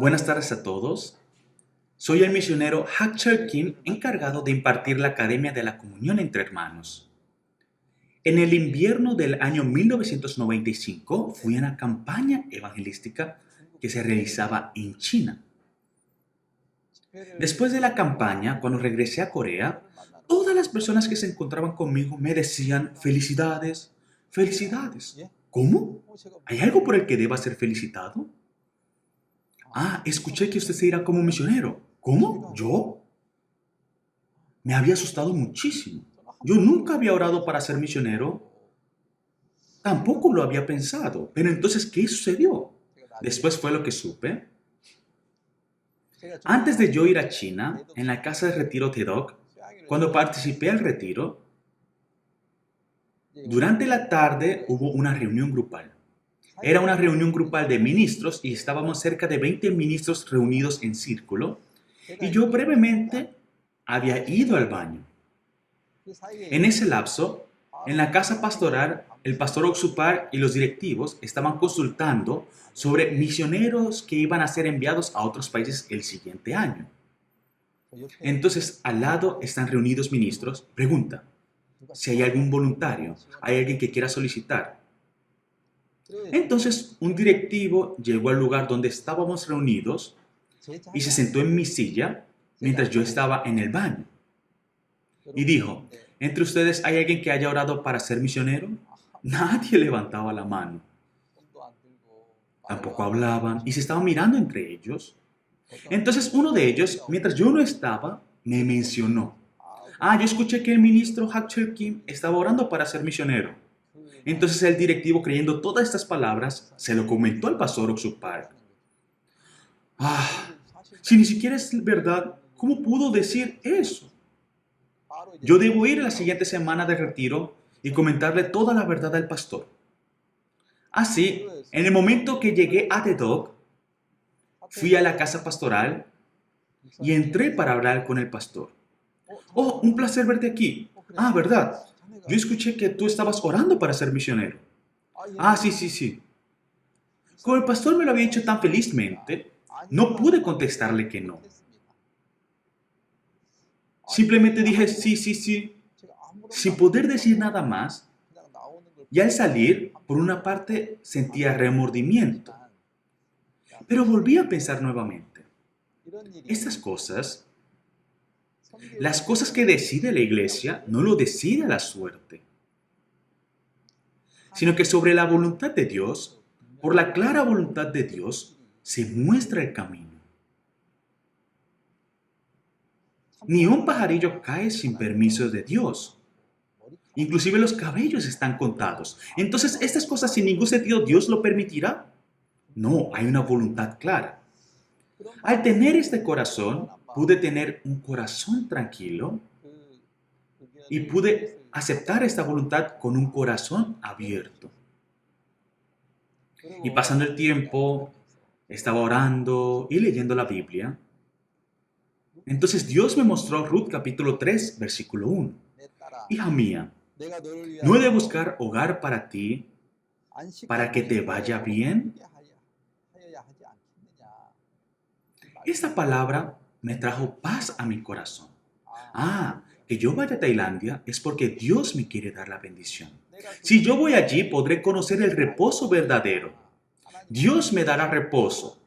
Buenas tardes a todos. Soy el misionero Hak Kim, encargado de impartir la Academia de la Comunión entre Hermanos. En el invierno del año 1995 fui a una campaña evangelística que se realizaba en China. Después de la campaña, cuando regresé a Corea, todas las personas que se encontraban conmigo me decían felicidades, felicidades. ¿Cómo? ¿Hay algo por el que deba ser felicitado? Escuché que usted se irá como misionero. ¿Cómo? ¿Yo? Me había asustado muchísimo. Yo nunca había orado para ser misionero. Tampoco lo había pensado. Pero entonces, ¿qué sucedió? Después fue lo que supe. Antes de yo ir a China, en la casa de retiro TEDOC, cuando participé al retiro, durante la tarde hubo una reunión grupal. Era una reunión grupal de ministros y estábamos cerca de 20 ministros reunidos en círculo. Y yo brevemente había ido al baño. En ese lapso, en la casa pastoral, el pastor Oxupar y los directivos estaban consultando sobre misioneros que iban a ser enviados a otros países el siguiente año. Entonces, al lado están reunidos ministros. Pregunta, si hay algún voluntario, hay alguien que quiera solicitar. Entonces, un directivo llegó al lugar donde estábamos reunidos y se sentó en mi silla mientras yo estaba en el baño. Y dijo, ¿entre ustedes hay alguien que haya orado para ser misionero? Nadie levantaba la mano. Tampoco hablaban y se estaban mirando entre ellos. Entonces uno de ellos, mientras yo no estaba, me mencionó. Yo escuché que el ministro Hak Kim estaba orando para ser misionero. Entonces el directivo, creyendo todas estas palabras, se lo comentó al pastor Oxuk Park. Si ni siquiera es verdad, ¿cómo pudo decir eso? Yo debo ir a la siguiente semana de retiro y comentarle toda la verdad al pastor. Así, en el momento que llegué a TEDOC, fui a la casa pastoral y entré para hablar con el pastor. Oh, un placer verte aquí. ¿Verdad? Yo escuché que tú estabas orando para ser misionero. Sí, sí, sí. Como el pastor me lo había dicho tan felizmente, no pude contestarle que no. Simplemente dije sí, sí, sí, sin poder decir nada más. Y al salir, por una parte sentía remordimiento. Pero volví a pensar nuevamente. Estas cosas, las cosas que decide la iglesia, no lo decide la suerte, sino que sobre la voluntad de Dios, por la clara voluntad de Dios, se muestra el camino. Ni un pajarillo cae sin permiso de Dios. Inclusive los cabellos están contados. Entonces, estas cosas sin ningún sentido, ¿Dios lo permitirá? No, hay una voluntad clara. Al tener este corazón, pude tener un corazón tranquilo y pude aceptar esta voluntad con un corazón abierto. Y pasando el tiempo, estaba orando y leyendo la Biblia. Entonces Dios me mostró Ruth capítulo 3, versículo 1. Hija mía, ¿no he de buscar hogar para ti, para que te vaya bien? Esta palabra me trajo paz a mi corazón. Que yo vaya a Tailandia es porque Dios me quiere dar la bendición. Si yo voy allí, podré conocer el reposo verdadero. Dios me dará reposo.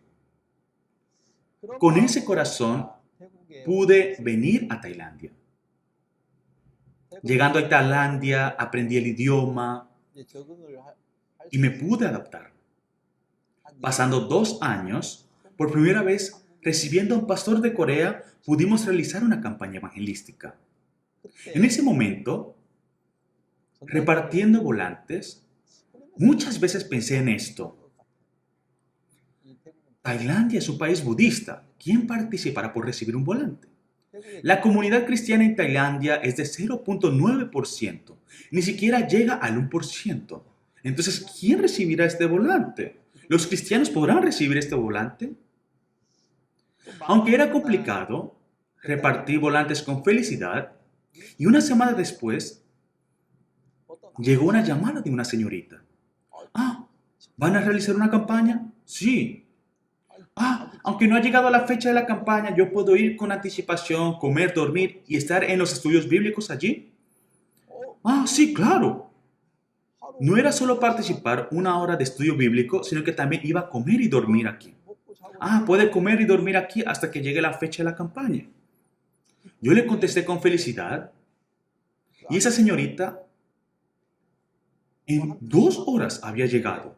Con ese corazón pude venir a Tailandia. Llegando a Tailandia, aprendí el idioma y me pude adaptar. Pasando 2 años, por primera vez, recibiendo a un pastor de Corea, pudimos realizar una campaña evangelística. En ese momento, repartiendo volantes, muchas veces pensé en esto. Tailandia es un país budista. ¿Quién participará por recibir un volante? La comunidad cristiana en Tailandia es de 0.9%. Ni siquiera llega al 1%. Entonces, ¿quién recibirá este volante? ¿Los cristianos podrán recibir este volante? Aunque era complicado, repartí volantes con felicidad y una semana después llegó una llamada de una señorita. ¿Van a realizar una campaña? Sí. Aunque no ha llegado la fecha de la campaña, yo puedo ir con anticipación, comer, dormir y estar en los estudios bíblicos allí. Sí, claro. No era solo participar una hora de estudio bíblico, sino que también iba a comer y dormir aquí. Puede comer y dormir aquí hasta que llegue la fecha de la campaña. Yo le contesté con felicidad y esa señorita en 2 horas había llegado.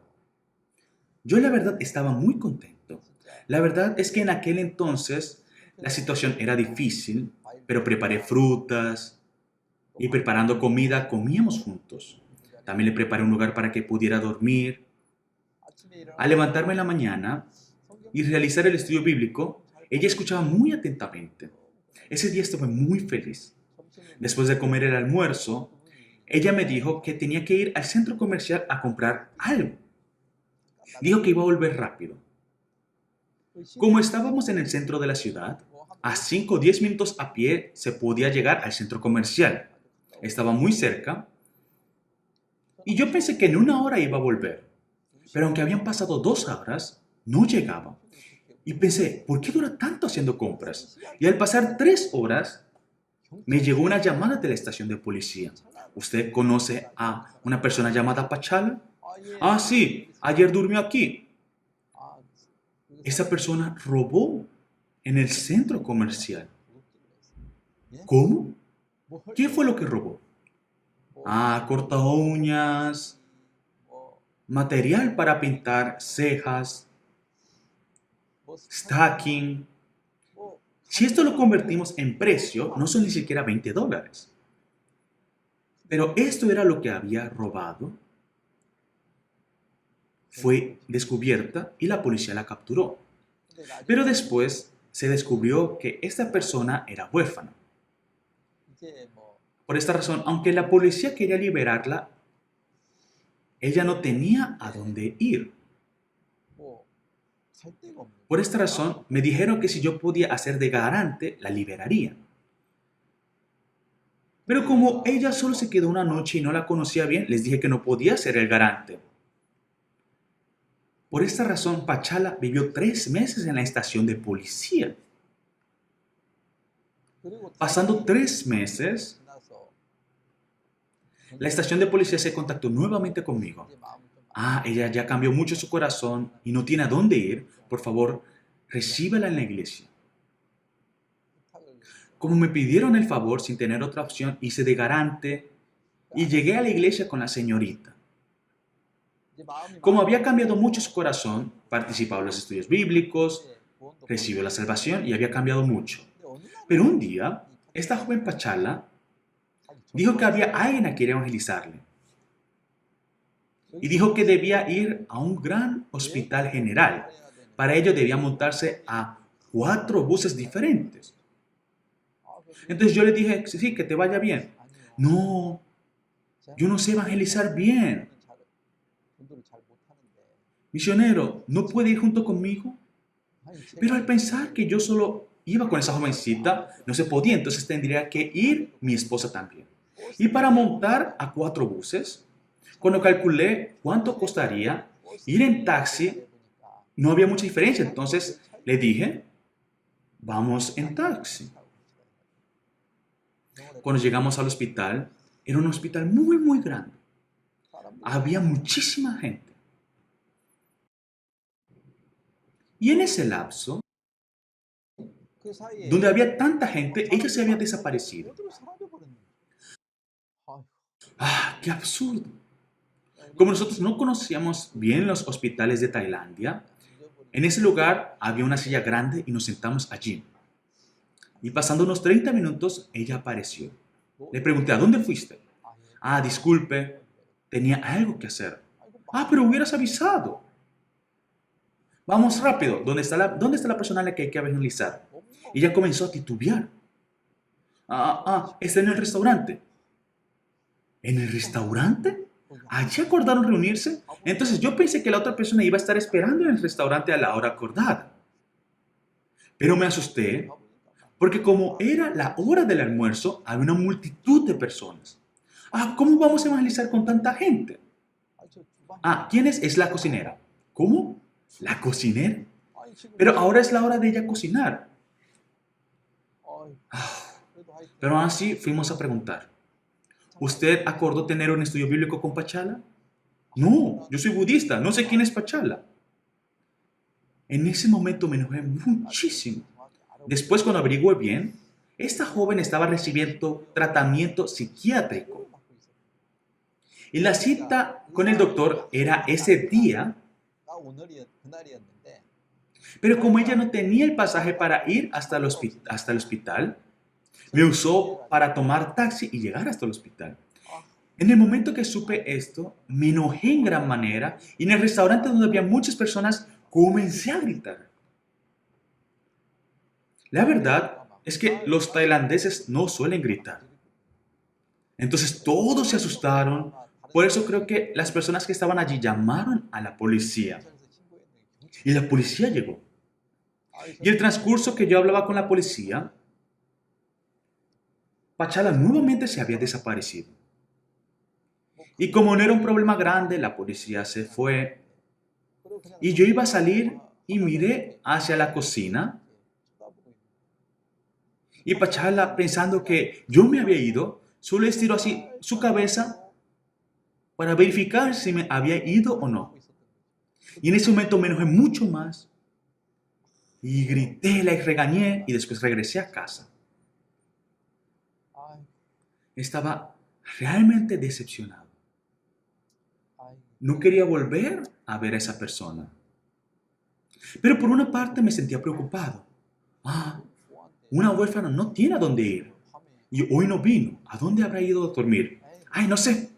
Yo la verdad estaba muy contento. La verdad es que en aquel entonces la situación era difícil, pero preparé frutas y preparando comida comíamos juntos. También le preparé un lugar para que pudiera dormir. Al levantarme en la mañana y realizar el estudio bíblico, ella escuchaba muy atentamente. Ese día estuve muy feliz. Después de comer el almuerzo, ella me dijo que tenía que ir al centro comercial a comprar algo. Dijo que iba a volver rápido. Como estábamos en el centro de la ciudad, a 5 o 10 minutos a pie se podía llegar al centro comercial. Estaba muy cerca y yo pensé que en 1 hora iba a volver. Pero aunque habían pasado 2 horas, no llegaba. Y pensé, ¿por qué dura tanto haciendo compras? Y al pasar 3 horas, me llegó una llamada de la estación de policía. ¿Usted conoce a una persona llamada Pachala? Sí, ayer durmió aquí. Esa persona robó en el centro comercial. ¿Cómo? ¿Qué fue lo que robó? Corta uñas, material para pintar cejas, stacking. Si esto lo convertimos en precio, no son ni siquiera $20. Pero esto era lo que había robado. Fue descubierta y la policía la capturó. Pero después se descubrió que esta persona era huérfana. Por esta razón, aunque la policía quería liberarla, ella no tenía a dónde ir. Por esta razón, me dijeron que si yo podía hacer de garante, la liberaría. Pero como ella solo se quedó una noche y no la conocía bien, les dije que no podía ser el garante. Por esta razón, Pachala vivió 3 meses en la estación de policía. Pasando 3 meses, la estación de policía se contactó nuevamente conmigo. Ella ya cambió mucho su corazón y no tiene a dónde ir. Por favor, recíbela en la iglesia. Como me pidieron el favor sin tener otra opción, hice de garante y llegué a la iglesia con la señorita. Como había cambiado mucho su corazón, participaba en los estudios bíblicos, recibió la salvación y había cambiado mucho. Pero un día, esta joven Pachala dijo que había alguien a quien evangelizarle. Y dijo que debía ir a un gran hospital general. Para ello debía montarse a 4 buses diferentes. Entonces yo le dije, sí, que te vaya bien. No, yo no sé evangelizar bien. Misionero, ¿no puede ir junto conmigo? Pero al pensar que yo solo iba con esa jovencita, no se podía, entonces tendría que ir mi esposa también. Y para montar a 4 buses, cuando calculé cuánto costaría ir en taxi, no había mucha diferencia. Entonces le dije, vamos en taxi. Cuando llegamos al hospital, era un hospital muy, muy grande. Había muchísima gente. Y en ese lapso, donde había tanta gente, ella se había desaparecido. ¡Qué absurdo! Como nosotros no conocíamos bien los hospitales de Tailandia, en ese lugar había una silla grande y nos sentamos allí. Y pasando unos 30 minutos, ella apareció. Le pregunté, ¿a dónde fuiste? Disculpe, tenía algo que hacer. Pero hubieras avisado. Vamos rápido, ¿dónde está la persona a la que hay que evangelizar? Y ella comenzó a titubear. Está en el restaurante. ¿En el restaurante? ¿Allí acordaron reunirse? Entonces yo pensé que la otra persona iba a estar esperando en el restaurante a la hora acordada. Pero me asusté porque como era la hora del almuerzo, había una multitud de personas. ¿Cómo vamos a evangelizar con tanta gente? ¿Quién es? Es la cocinera. ¿Cómo? ¿La cocinera? Pero ahora es la hora de ella cocinar. Pero así fuimos a preguntar. ¿Usted acordó tener un estudio bíblico con Pachala? No, yo soy budista, no sé quién es Pachala. En ese momento me enojé muchísimo. Después, cuando averigüé bien, esta joven estaba recibiendo tratamiento psiquiátrico. Y la cita con el doctor era ese día, pero como ella no tenía el pasaje para ir hasta el hospital, me usó para tomar taxi y llegar hasta el hospital. En el momento que supe esto, me enojé en gran manera y en el restaurante donde había muchas personas comencé a gritar. La verdad es que los tailandeses no suelen gritar. Entonces todos se asustaron. Por eso creo que las personas que estaban allí llamaron a la policía. Y la policía llegó. Y el transcurso que yo hablaba con la policía, Pachala nuevamente se había desaparecido. Y como no era un problema grande, la policía se fue. Y yo iba a salir y miré hacia la cocina. Y Pachala, pensando que yo me había ido, solo estiró así su cabeza para verificar si me había ido o no. Y en ese momento me enojé mucho más. Y grité, la regañé y después regresé a casa. Estaba realmente decepcionado. No quería volver a ver a esa persona. Pero por una parte me sentía preocupado. Una huérfana no tiene a dónde ir. Y hoy no vino. ¿A dónde habrá ido a dormir? Ay, no sé.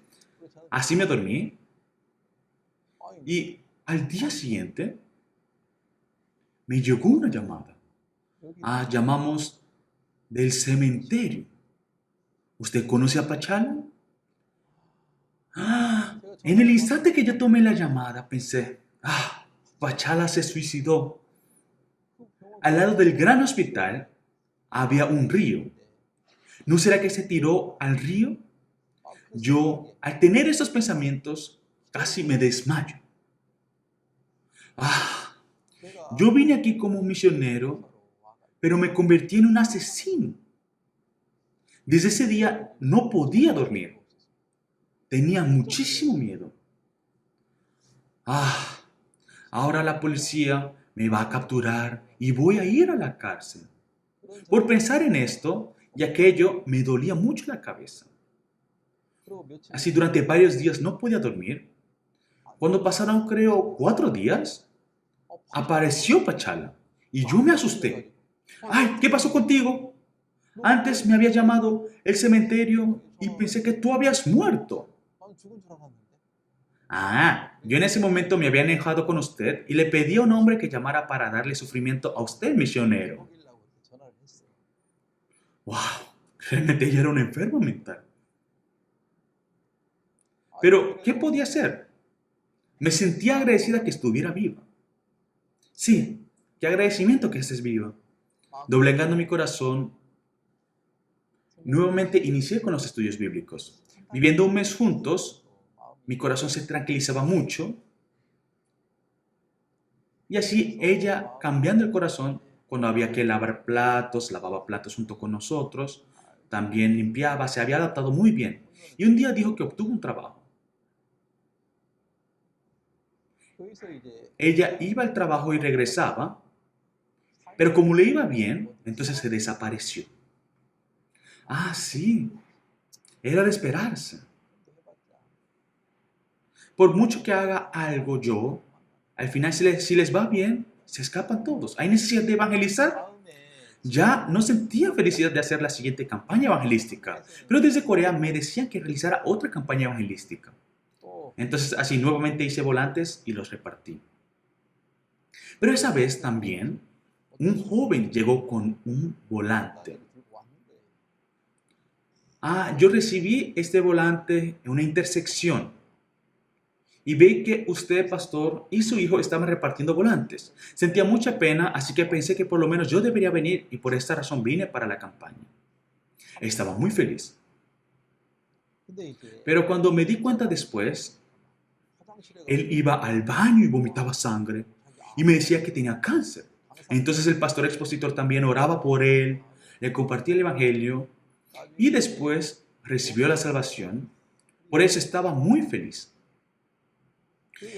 Así me dormí. Y al día siguiente me llegó una llamada. Llamamos del cementerio. ¿Usted conoce a Pachala? En el instante que yo tomé la llamada, pensé, Pachala se suicidó. Al lado del gran hospital había un río. ¿No será que se tiró al río? Yo, al tener esos pensamientos, casi me desmayo. Yo vine aquí como misionero, pero me convertí en un asesino. Desde ese día no podía dormir. Tenía muchísimo miedo. Ahora la policía me va a capturar y voy a ir a la cárcel. Por pensar en esto y aquello me dolía mucho la cabeza. Así durante varios días no podía dormir. Cuando pasaron, creo, 4 días, apareció Pachala y yo me asusté. ¡Ay! ¿Qué pasó contigo? Antes me había llamado el cementerio y pensé que tú habías muerto. Yo en ese momento me había enojado con usted y le pedí a un hombre que llamara para darle sufrimiento a usted, misionero. ¡Wow! Realmente ella era una enferma mental. Pero, ¿qué podía hacer? Me sentía agradecida que estuviera viva. Sí, qué agradecimiento que estés viva. Doblegando mi corazón, nuevamente inicié con los estudios bíblicos. Viviendo un mes juntos, mi corazón se tranquilizaba mucho. Y así ella, cambiando el corazón, cuando había que lavar platos, lavaba platos junto con nosotros, también limpiaba, se había adaptado muy bien. Y un día dijo que obtuvo un trabajo. Ella iba al trabajo y regresaba, pero como le iba bien, entonces se desapareció. Sí, era de esperarse. Por mucho que haga algo yo, al final si les va bien, se escapan todos. ¿Hay necesidad de evangelizar? Ya no sentía felicidad de hacer la siguiente campaña evangelística, pero desde Corea me decían que realizara otra campaña evangelística. Entonces así nuevamente hice volantes y los repartí. Pero esa vez también un joven llegó con un volante. Yo recibí este volante en una intersección y vi que usted, pastor, y su hijo estaban repartiendo volantes. Sentía mucha pena, así que pensé que por lo menos yo debería venir y por esta razón vine para la campaña. Estaba muy feliz. Pero cuando me di cuenta después, él iba al baño y vomitaba sangre. y me decía que tenía cáncer. Entonces el pastor expositor también oraba por él, le compartía el evangelio y después recibió la salvación. Por eso estaba muy feliz.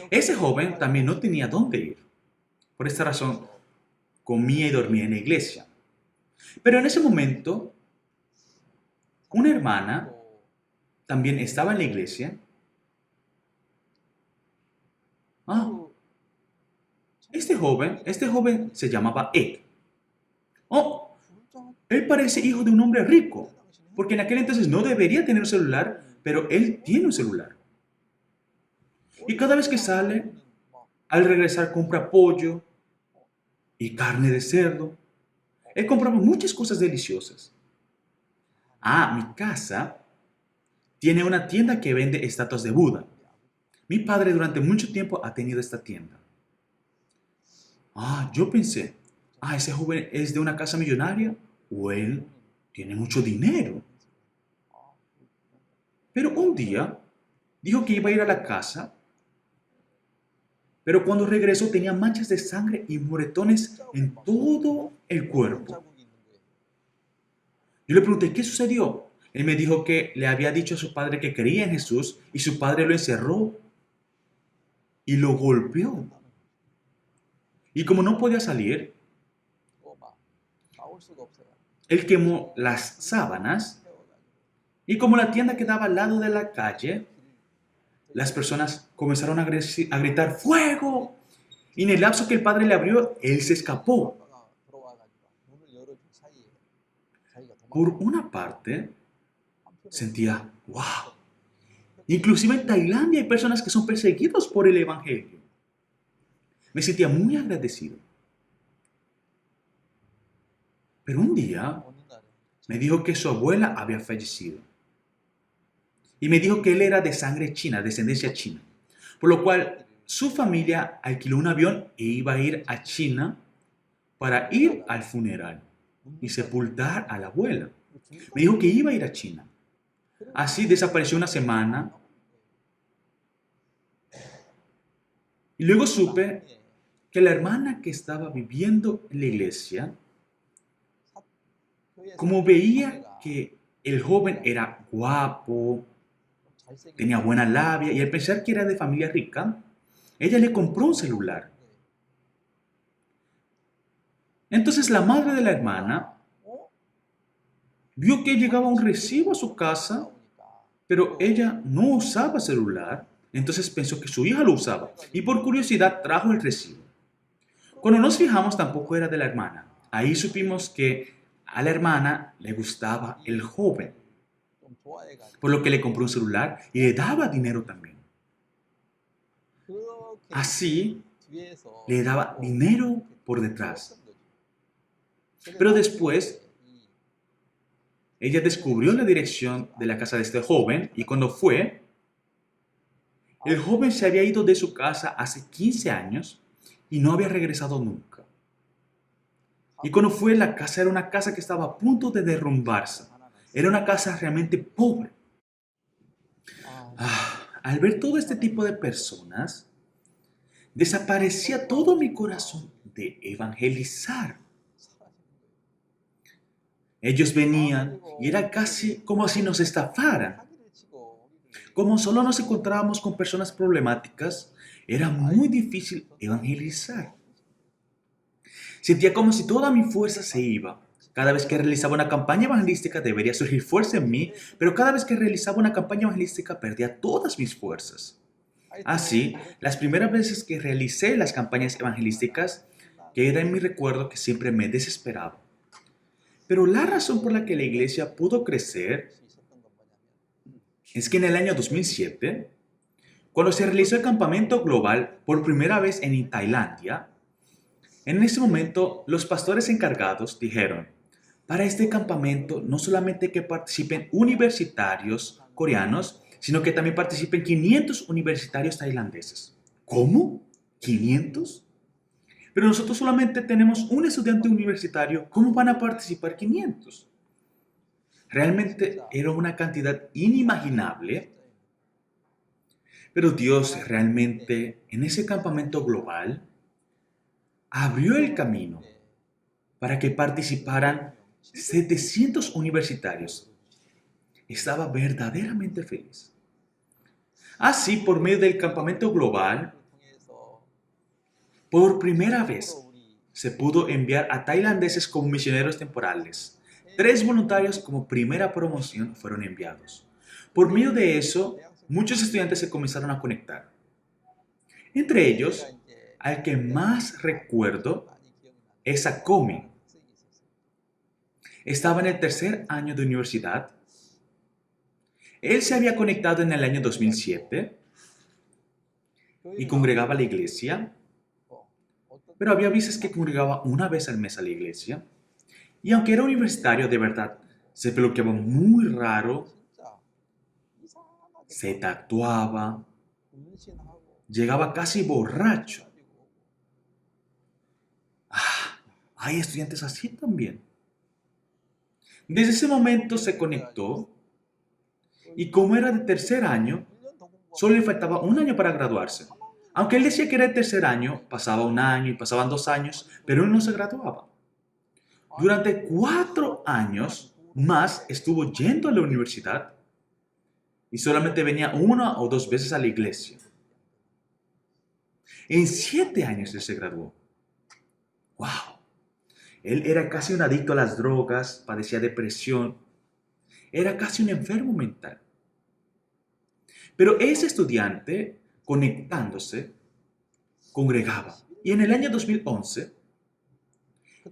Ese joven también no tenía dónde ir. Por esta razón, comía y dormía en la iglesia. Pero en ese momento, una hermana también estaba en la iglesia. Ah, este joven se llamaba Ed. Oh, él parece hijo de un hombre rico, porque en aquel entonces no debería tener un celular, pero él tiene un celular. Y cada vez que sale, al regresar compra pollo y carne de cerdo. Él compraba muchas cosas deliciosas. Ah, mi casa tiene una tienda que vende estatuas de Buda. Mi padre durante mucho tiempo ha tenido esta tienda. Ah, yo pensé, ese joven es de una casa millonaria o él tiene mucho dinero. Pero un día dijo que iba a ir a la casa, pero cuando regresó tenía manchas de sangre y moretones en todo el cuerpo. Yo le pregunté, ¿qué sucedió? Él me dijo que le había dicho a su padre que creía en Jesús y su padre lo encerró y lo golpeó. Y como no podía salir, él quemó las sábanas y como la tienda quedaba al lado de la calle, las personas comenzaron a gritar ¡fuego! Y en el lapso que el padre le abrió, él se escapó. Por una parte, sentía, wow. Inclusive en Tailandia hay personas que son perseguidos por el evangelio. Me sentía muy agradecido. Pero un día me dijo que su abuela había fallecido. Y me dijo que él era de sangre china, descendencia china. Por lo cual su familia alquiló un avión e iba a ir a China para ir al funeral y sepultar a la abuela. Me dijo que iba a ir a China. Así desapareció una semana. Y luego supe que la hermana que estaba viviendo en la iglesia, como veía que el joven era guapo, tenía buena labia y al pensar que era de familia rica, ella le compró un celular. Entonces la madre de la hermana vio que llegaba un recibo a su casa, pero ella no usaba celular, entonces pensó que su hija lo usaba y por curiosidad trajo el recibo. Cuando nos fijamos tampoco era de la hermana. Ahí supimos que a la hermana le gustaba el joven, por lo que le compró un celular y le daba dinero también. Así le daba dinero por detrás. Pero después ella descubrió la dirección de la casa de este joven y cuando fue, el joven se había ido de su casa hace 15 años y no había regresado nunca. Y cuando fue, la casa era una casa que estaba a punto de derrumbarse. Era una casa realmente pobre. Al ver todo este tipo de personas, desaparecía todo mi corazón de evangelizar. Ellos venían y era casi como si nos estafaran. Como solo nos encontrábamos con personas problemáticas, era muy difícil evangelizar. Sentía como si toda mi fuerza se iba. Cada vez que realizaba una campaña evangelística debería surgir fuerza en mí, pero cada vez que realizaba una campaña evangelística perdía todas mis fuerzas. Así, las primeras veces que realicé las campañas evangelísticas, queda en mi recuerdo que siempre me desesperaba. Pero la razón por la que la iglesia pudo crecer es que en el año 2007, cuando se realizó el campamento global por primera vez en Tailandia, en ese momento los pastores encargados dijeron, para este campamento no solamente que participen universitarios coreanos, sino que también participen 500 universitarios tailandeses. ¿Cómo? ¿500? Pero nosotros solamente tenemos un estudiante universitario, ¿cómo van a participar 500? Realmente era una cantidad inimaginable, pero Dios realmente en ese campamento global abrió el camino para que participaran 700 universitarios. Estaba verdaderamente feliz. Así, por medio del campamento global, por primera vez se pudo enviar a tailandeses como misioneros temporales. 3 voluntarios como primera promoción fueron enviados. Por medio de eso, muchos estudiantes se comenzaron a conectar. Entre ellos, al que más recuerdo es a Komi. Estaba en el tercer año de universidad. Él se había conectado en el año 2007 y congregaba a la iglesia, pero había veces que congregaba una vez al mes a la iglesia. Y aunque era universitario, de verdad, se bloqueaba muy raro, se tatuaba, llegaba casi borracho. Hay estudiantes así también. Desde ese momento se conectó y como era de tercer año, solo le faltaba un año para graduarse. Aunque él decía que era de tercer año, pasaba un año y pasaban 2 años, pero él no se graduaba. Durante 4 años más estuvo yendo a la universidad y solamente venía 1 o 2 veces a la iglesia. En 7 años él se graduó. ¡Wow! Él era casi un adicto a las drogas, padecía depresión, era casi un enfermo mental. Pero ese estudiante, conectándose, congregaba. Y en el año 2011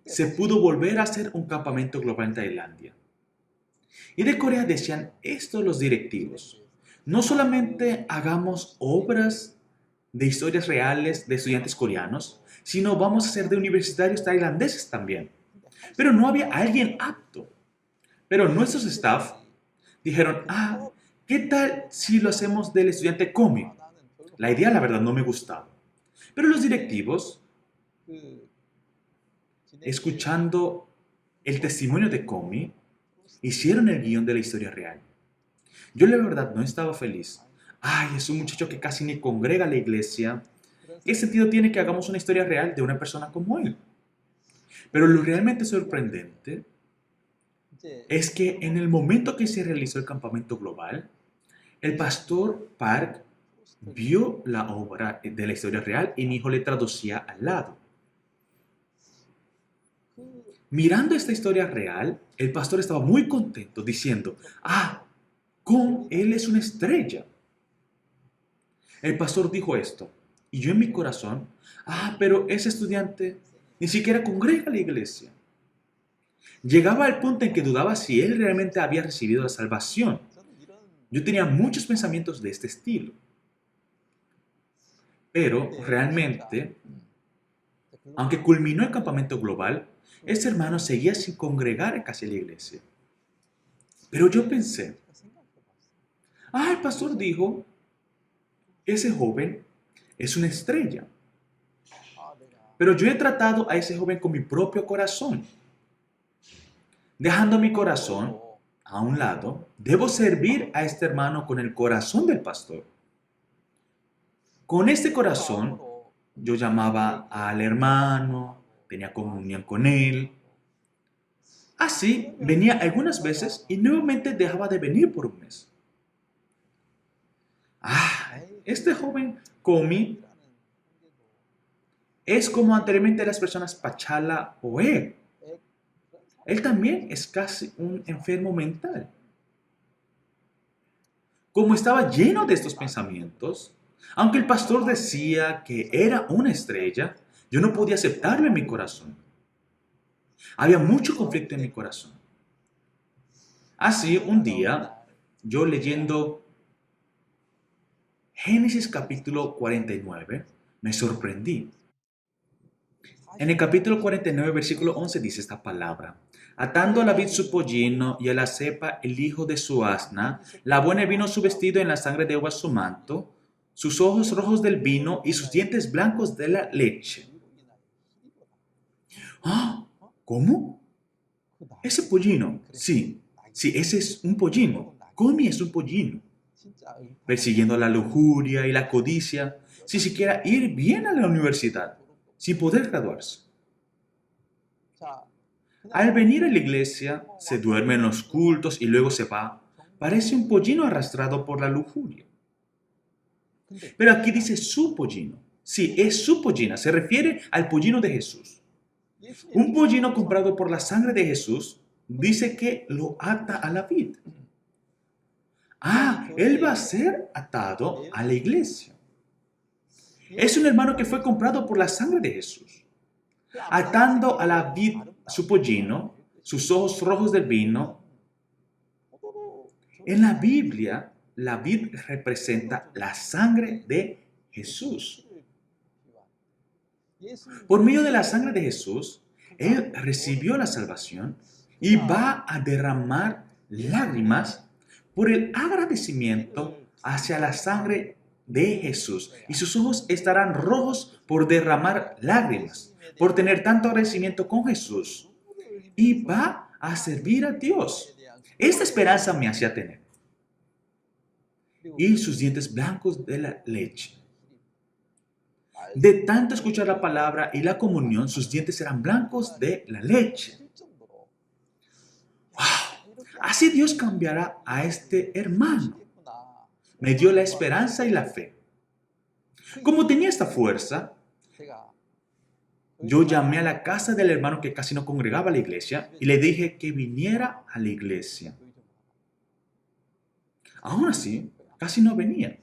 se pudo volver a hacer un campamento global en Tailandia. Y de Corea decían esto los directivos: no solamente hagamos obras de historias reales de estudiantes coreanos, sino vamos a hacer de universitarios tailandeses también. Pero no había alguien apto. Pero nuestros staff dijeron, ¿qué tal si lo hacemos del estudiante Komi? La idea, la verdad, no me gustaba. Pero los directivos, escuchando el testimonio de Komi, hicieron el guión de la historia real. Yo, la verdad, no estaba feliz. Es un muchacho que casi ni congrega a la iglesia. ¿Qué sentido tiene que hagamos una historia real de una persona como él? Pero lo realmente sorprendente es que en el momento que se realizó el campamento global, el pastor Park vio la obra de la historia real y mi hijo le traducía al lado. Mirando esta historia real, el pastor estaba muy contento diciendo, él es una estrella. El pastor dijo esto y yo en mi corazón, pero ese estudiante ni siquiera congrega a la iglesia. Llegaba al punto en que dudaba si él realmente había recibido la salvación. Yo tenía muchos pensamientos de este estilo. Pero realmente, aunque culminó el campamento global, ese hermano seguía sin congregar casi a la iglesia. Pero yo pensé, el pastor dijo, ese joven es una estrella. Pero yo he tratado a ese joven con mi propio corazón. Dejando mi corazón a un lado, debo servir a este hermano con el corazón del pastor. Con este corazón, yo llamaba al hermano, tenía comunión con él. Así, venía algunas veces y nuevamente dejaba de venir por un mes. Este joven Komi es como anteriormente las personas Pachala o él. Él también es casi un enfermo mental. Como estaba lleno de estos pensamientos, aunque el pastor decía que era una estrella, yo no podía aceptarlo en mi corazón. Había mucho conflicto en mi corazón. Así, un día, yo leyendo Génesis capítulo 49, me sorprendí. En el capítulo 49, versículo 11 dice esta palabra: atando a la vid su pollino y a la cepa el hijo de su asna, lavó en el vino su vestido, en la sangre de uvas su manto, sus ojos rojos del vino y sus dientes blancos de la leche. ¿Cómo? ¿Ese pollino? Sí, ese es un pollino. Komi es un pollino. Persiguiendo la lujuria y la codicia, sin siquiera ir bien a la universidad, sin poder graduarse. Al venir a la iglesia, se duerme en los cultos y luego se va. Parece un pollino arrastrado por la lujuria. Pero aquí dice su pollino. Sí, es su pollina. Se refiere al pollino de Jesús. Un pollino comprado por la sangre de Jesús dice que lo ata a la vid. Él va a ser atado a la iglesia. Es un hermano que fue comprado por la sangre de Jesús. Atando a la vid su pollino, sus ojos rojos del vino. En la Biblia, la vid representa la sangre de Jesús. Por medio de la sangre de Jesús, Él recibió la salvación y va a derramar lágrimas por el agradecimiento hacia la sangre de Jesús. Y sus ojos estarán rojos por derramar lágrimas, por tener tanto agradecimiento con Jesús. Y va a servir a Dios. Esta esperanza me hacía tener. Y sus dientes blancos de la leche. De tanto escuchar la palabra y la comunión, sus dientes eran blancos de la leche. ¡Wow! Así Dios cambiará a este hermano. Me dio la esperanza y la fe. Como tenía esta fuerza, yo llamé a la casa del hermano que casi no congregaba a la iglesia y le dije que viniera a la iglesia. Aún así, casi no venía.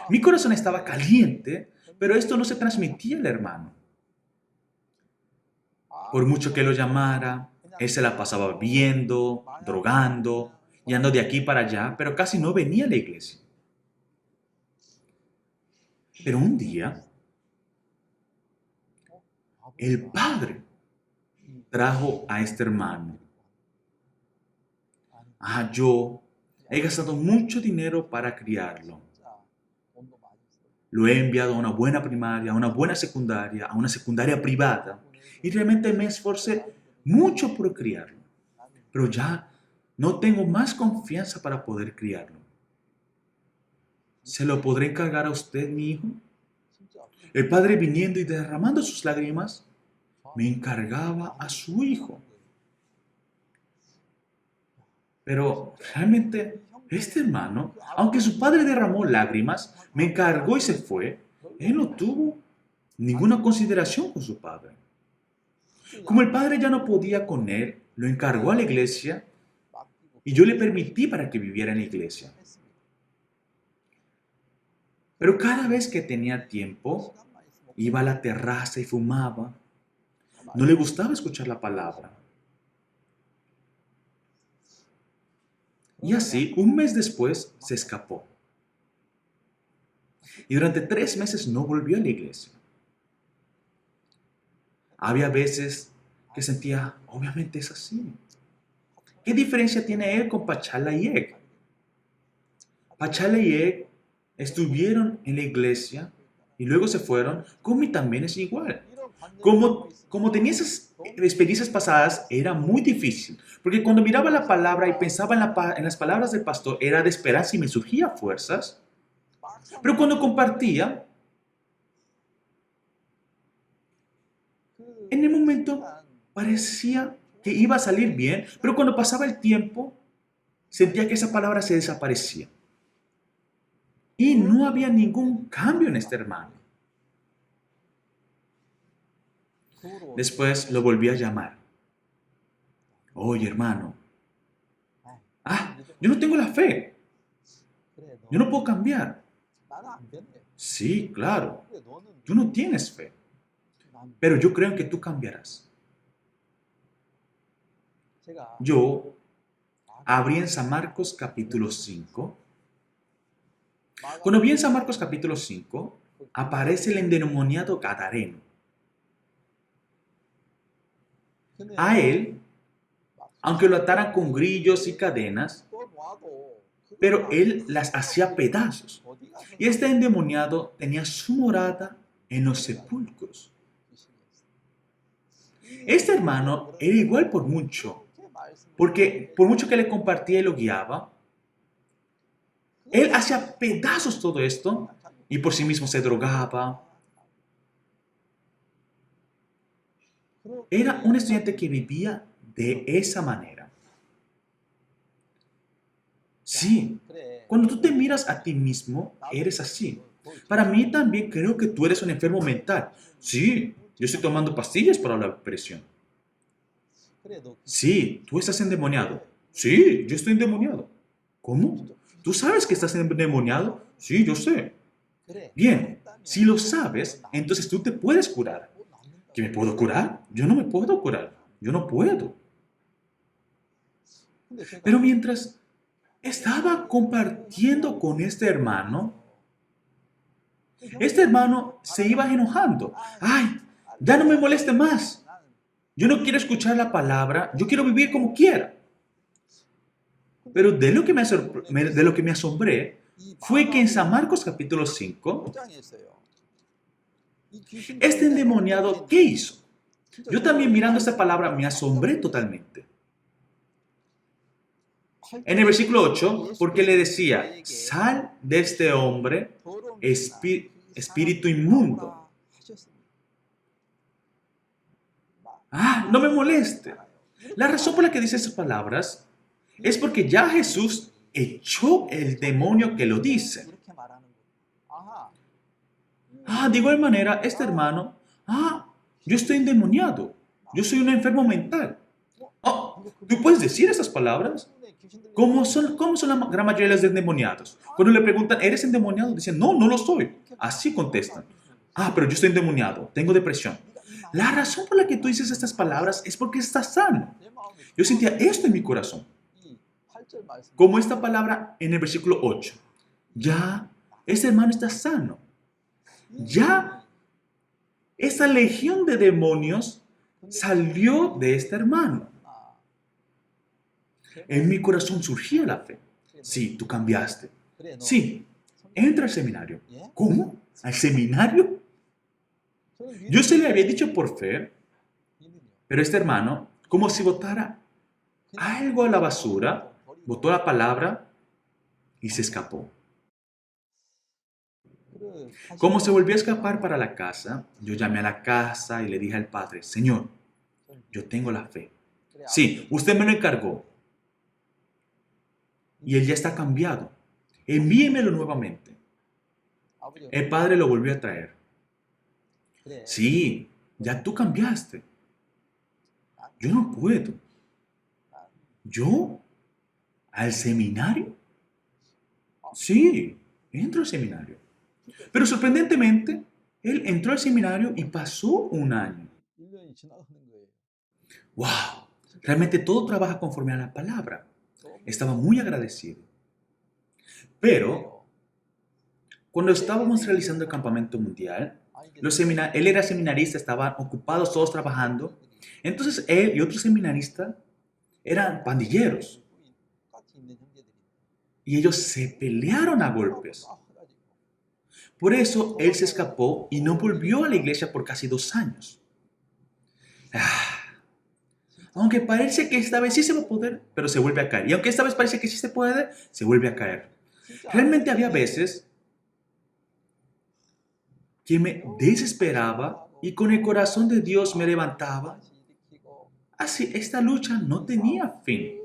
Mi corazón estaba caliente, pero esto no se transmitía al hermano. Por mucho que lo llamara, él se la pasaba viendo, drogando, yendo de aquí para allá, pero casi no venía a la iglesia. Pero un día, el padre trajo a este hermano. Yo he gastado mucho dinero para criarlo. Lo he enviado a una buena primaria, a una buena secundaria, a una secundaria privada. Y realmente me esforcé mucho por criarlo. Pero ya no tengo más confianza para poder criarlo. ¿Se lo podré encargar a usted, mi hijo? El padre, viniendo y derramando sus lágrimas, me encargaba a su hijo. Pero realmente este hermano, aunque su padre derramó lágrimas, me encargó y se fue, él no tuvo ninguna consideración con su padre. Como el padre ya no podía con él, lo encargó a la iglesia y yo le permití para que viviera en la iglesia. Pero cada vez que tenía tiempo, iba a la terraza y fumaba. No le gustaba escuchar la palabra. Y así, un mes después, se escapó. Y durante 3 meses no volvió a la iglesia. Había veces que sentía, obviamente es así. ¿Qué diferencia tiene él con Pachala y Ek? Pachala y Ek estuvieron en la iglesia y luego se fueron. Comi también es igual. Como tenía esas experiencias pasadas, era muy difícil. Porque cuando miraba la palabra y pensaba en las palabras del pastor, era de esperanza y me surgía fuerzas. Pero cuando compartía, en el momento parecía que iba a salir bien, pero cuando pasaba el tiempo, sentía que esa palabra se desaparecía. Y no había ningún cambio en este hermano. Después lo volví a llamar. Oye, hermano. Yo no tengo la fe. Yo no puedo cambiar. Sí, claro. Tú no tienes fe. Pero yo creo en que tú cambiarás. Yo abrí en San Marcos capítulo 5. Cuando vi en San Marcos capítulo 5, aparece el endemoniado gadareno. A él, aunque lo ataran con grillos y cadenas, pero él las hacía pedazos. Y este endemoniado tenía su morada en los sepulcros. Este hermano era igual por mucho, porque por mucho que le compartía y lo guiaba, él hacía pedazos todo esto y por sí mismo se drogaba. Era un estudiante que vivía de esa manera. Sí, cuando tú te miras a ti mismo, eres así. Para mí también creo que tú eres un enfermo mental. Sí, yo estoy tomando pastillas para la depresión. Sí, tú estás endemoniado. Sí, yo estoy endemoniado. ¿Cómo? ¿Tú sabes que estás endemoniado? Sí, yo sé. Bien, si lo sabes, entonces tú te puedes curar. ¿Que me puedo curar? Yo no me puedo curar. Yo no puedo. Pero mientras estaba compartiendo con este hermano se iba enojando. ¡Ay! Ya no me moleste más. Yo no quiero escuchar la palabra. Yo quiero vivir como quiera. Pero de lo que me asombré fue que en San Marcos capítulo 5, este endemoniado, ¿qué hizo? Yo también mirando esta palabra me asombré totalmente. En el versículo 8, porque le decía, sal de este hombre, espíritu inmundo. Ah, no me moleste. La razón por la que dice esas palabras es porque ya Jesús echó el demonio que lo dice. De igual manera, este hermano, yo estoy endemoniado. Yo soy un enfermo mental. ¿Tú puedes decir esas palabras? ¿Cómo son la gran mayoría de los endemoniados? Cuando le preguntan, ¿eres endemoniado? Dicen, no, no lo soy. Así contestan. Pero yo estoy endemoniado, tengo depresión. La razón por la que tú dices estas palabras es porque estás sano. Yo sentía esto en mi corazón. Como esta palabra en el versículo 8. Ya, ese hermano está sano. Ya, esa legión de demonios salió de este hermano. En mi corazón surgía la fe. Sí, tú cambiaste. Sí, entra al seminario. ¿Cómo? ¿Al seminario? Yo se le había dicho por fe, pero este hermano, como si botara algo a la basura, botó la palabra y se escapó. Como se volvió a escapar para la casa, yo llamé a la casa y le dije al padre, Señor, yo tengo la fe. Sí, usted me lo encargó. Y él ya está cambiado. Envíemelo nuevamente. El padre lo volvió a traer. Sí, ya tú cambiaste. Yo no puedo. ¿Yo? ¿Al seminario? Sí, entro al seminario. Pero sorprendentemente, él entró al seminario y pasó un año. ¡Wow! Realmente todo trabaja conforme a la palabra. Estaba muy agradecido. Pero, cuando estábamos realizando el campamento mundial, él era seminarista, estaban ocupados todos trabajando. Entonces él y otro seminarista eran pandilleros. Y ellos se pelearon a golpes. Por eso él se escapó y no volvió a la iglesia por casi 2 años. Aunque parece que esta vez sí se va a poder, pero se vuelve a caer. Y aunque esta vez parece que sí se puede, se vuelve a caer. Realmente había veces que me desesperaba y con el corazón de Dios me levantaba. Así, esta lucha no tenía fin.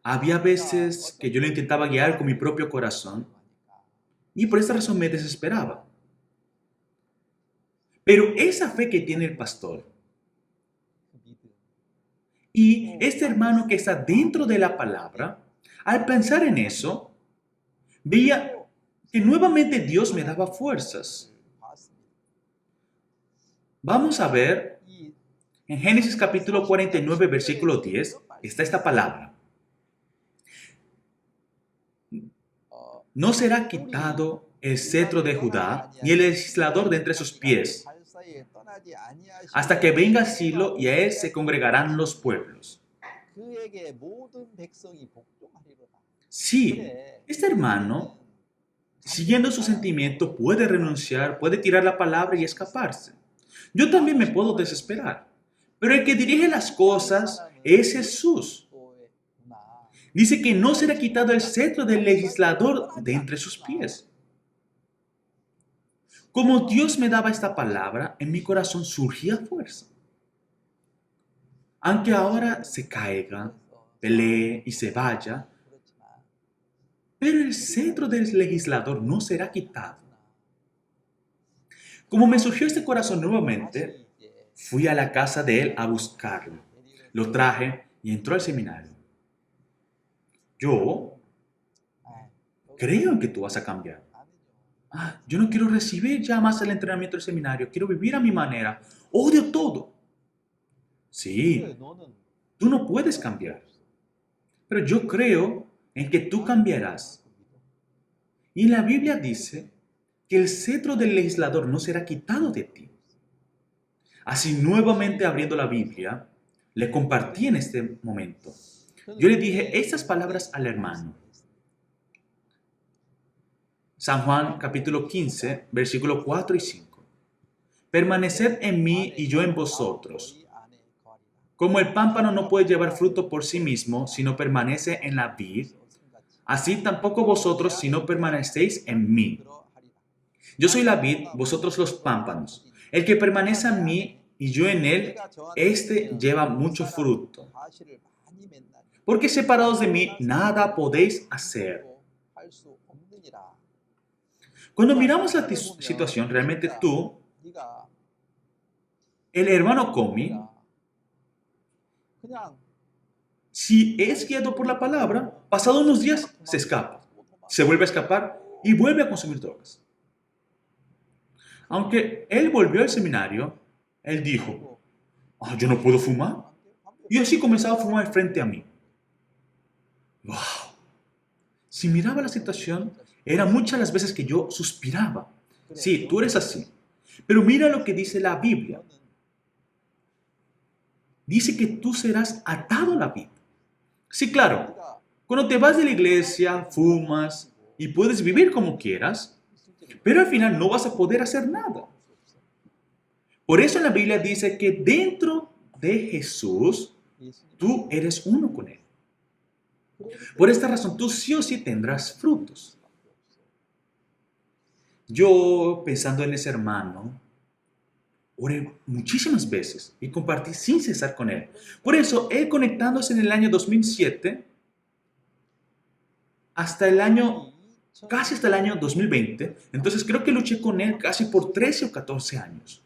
Había veces que yo lo intentaba guiar con mi propio corazón y por esta razón me desesperaba. Pero esa fe que tiene el pastor y este hermano que está dentro de la palabra, al pensar en eso, veía que nuevamente Dios me daba fuerzas. Vamos a ver, en Génesis capítulo 49, versículo 10, está esta palabra. No será quitado el cetro de Judá, ni el legislador de entre sus pies, hasta que venga Silo y a él se congregarán los pueblos. Sí, este hermano, siguiendo su sentimiento, puede renunciar, puede tirar la palabra y escaparse. Yo también me puedo desesperar, pero el que dirige las cosas es Jesús. Dice que no será quitado el cetro del legislador de entre sus pies. Como Dios me daba esta palabra, en mi corazón surgía fuerza. Aunque ahora se caiga, pelee y se vaya, pero el cetro del legislador no será quitado. Como me surgió este corazón nuevamente, fui a la casa de él a buscarlo. Lo traje y entró al seminario. Yo creo en que tú vas a cambiar. Yo no quiero recibir ya más el entrenamiento del seminario. Quiero vivir a mi manera. Odio todo. Sí, tú no puedes cambiar. Pero yo creo en que tú cambiarás. Y la Biblia dice que el cetro del legislador no será quitado de ti. Así, nuevamente abriendo la Biblia, le compartí en este momento. Yo le dije estas palabras al hermano. San Juan capítulo 15, versículos 4 y 5. Permaneced en mí y yo en vosotros. Como el pámpano no puede llevar fruto por sí mismo si no permanece en la vid, así tampoco vosotros si no permanecéis en mí. Yo soy la vid, vosotros los pámpanos. El que permanece en mí y yo en él, éste lleva mucho fruto. Porque separados de mí nada podéis hacer. Cuando miramos la situación, realmente el hermano Comi, si es guiado por la palabra, pasado unos días se escapa, se vuelve a escapar y vuelve a consumir drogas. Aunque él volvió al seminario, él dijo, yo no puedo fumar. Y así comenzaba a fumar frente a mí. ¡Wow! Si miraba la situación, eran muchas las veces que yo suspiraba. Sí, tú eres así. Pero mira lo que dice la Biblia. Dice que tú serás atado a la vida. Sí, claro. Cuando te vas de la iglesia, fumas y puedes vivir como quieras, pero al final no vas a poder hacer nada. Por eso en la Biblia dice que dentro de Jesús, tú eres uno con Él. Por esta razón, tú sí o sí tendrás frutos. Yo, pensando en ese hermano, oré muchísimas veces y compartí sin cesar con él. Por eso, él conectándose en el año 2007 casi hasta el año 2020, entonces creo que luché con él casi por 13 o 14 años.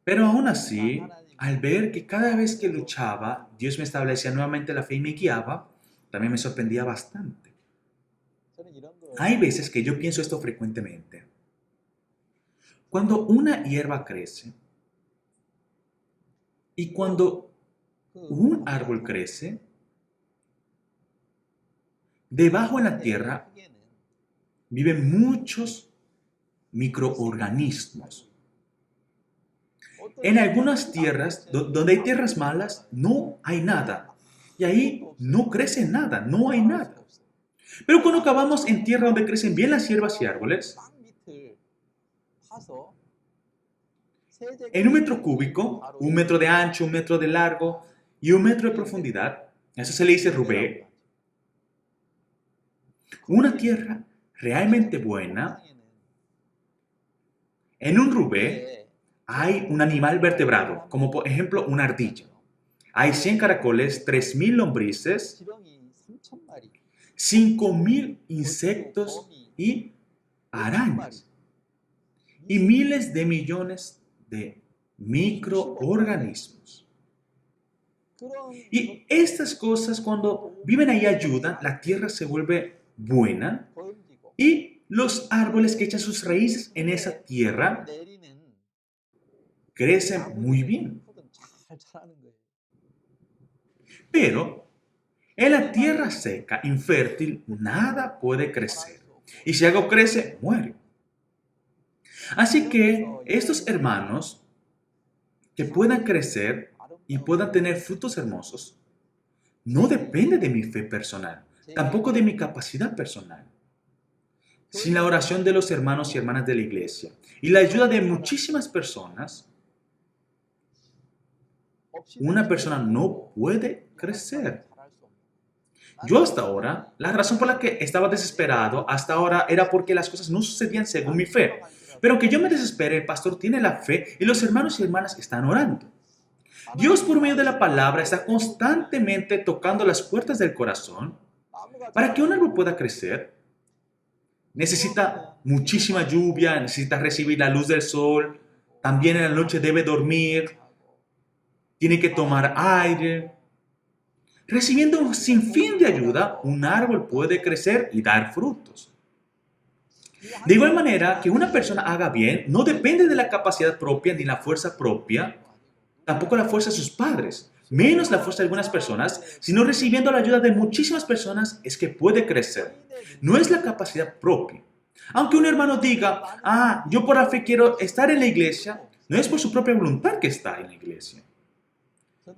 Pero aún así, al ver que cada vez que luchaba, Dios me establecía nuevamente la fe y me guiaba, también me sorprendía bastante. Hay veces que yo pienso esto frecuentemente. Cuando una hierba crece y cuando un árbol crece, debajo en la tierra viven muchos microorganismos. En algunas tierras, donde hay tierras malas, no hay nada. Y ahí no crece nada, no hay nada. Pero cuando acabamos en tierra donde crecen bien las hierbas y árboles, en 1 metro cúbico, 1 metro de ancho, 1 metro de largo y 1 metro de profundidad, eso se le dice rubé, una tierra realmente buena, en un rubé hay un animal vertebrado, como por ejemplo una ardilla. Hay 100 caracoles, 3.000 lombrices, 5.000 insectos y arañas. Y miles de millones de microorganismos. Y estas cosas cuando viven ahí ayudan, la tierra se vuelve buena y los árboles que echan sus raíces en esa tierra crecen muy bien. Pero en la tierra seca, infértil, nada puede crecer. Y si algo crece, muere. Así que estos hermanos que puedan crecer y puedan tener frutos hermosos, no depende de mi fe personal, tampoco de mi capacidad personal. Sin la oración de los hermanos y hermanas de la iglesia y la ayuda de muchísimas personas, una persona no puede crecer. Yo hasta ahora, la razón por la que estaba desesperado hasta ahora era porque las cosas no sucedían según mi fe. Pero aunque yo me desespere, el pastor tiene la fe y los hermanos y hermanas están orando. Dios por medio de la palabra está constantemente tocando las puertas del corazón para que un árbol pueda crecer. Necesita muchísima lluvia, necesita recibir la luz del sol, también en la noche debe dormir, tiene que tomar aire. Recibiendo un sinfín de ayuda, un árbol puede crecer y dar frutos. De igual manera, que una persona haga bien no depende de la capacidad propia ni la fuerza propia, tampoco la fuerza de sus padres, menos la fuerza de algunas personas, sino recibiendo la ayuda de muchísimas personas es que puede crecer. No es la capacidad propia. Aunque un hermano diga, yo por la fe quiero estar en la iglesia, no es por su propia voluntad que está en la iglesia.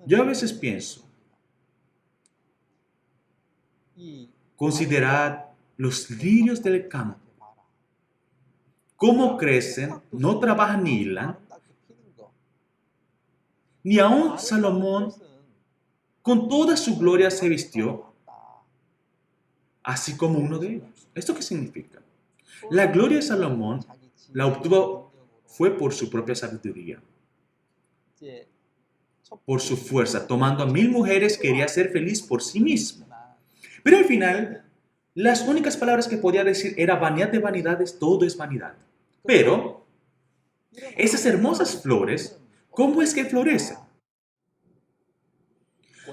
Yo a veces pienso, considerad los lirios del campo. Cómo crecen, no trabajan ni hilan, ni aun Salomón con toda su gloria se vistió, así como uno de ellos. ¿Esto qué significa? La gloria de Salomón la obtuvo fue por su propia sabiduría, por su fuerza. Tomando a 1000 mujeres quería ser feliz por sí mismo. Pero al final, las únicas palabras que podía decir era vanidad de vanidades, todo es vanidad. Pero, esas hermosas flores, ¿cómo es que florecen?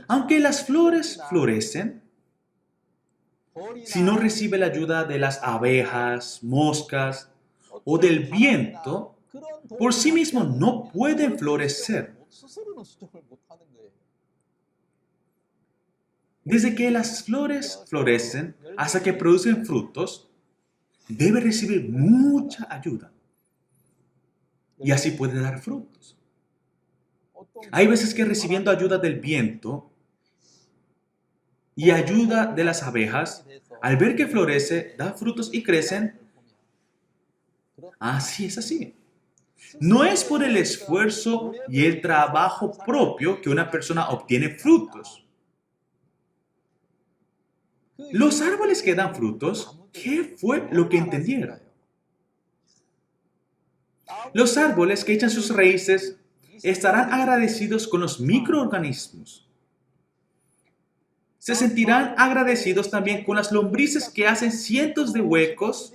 Aunque las flores florecen, si no recibe la ayuda de las abejas, moscas o del viento, por sí mismo no pueden florecer. Desde que las flores florecen hasta que producen frutos, debe recibir mucha ayuda y así puede dar frutos. Hay veces que recibiendo ayuda del viento y ayuda de las abejas, al ver que florece, da frutos y crecen, así es así. No es por el esfuerzo y el trabajo propio que una persona obtiene frutos. Los árboles que dan frutos, ¿qué fue lo que entendieron? Los árboles que echan sus raíces estarán agradecidos con los microorganismos. Se sentirán agradecidos también con las lombrices que hacen cientos de huecos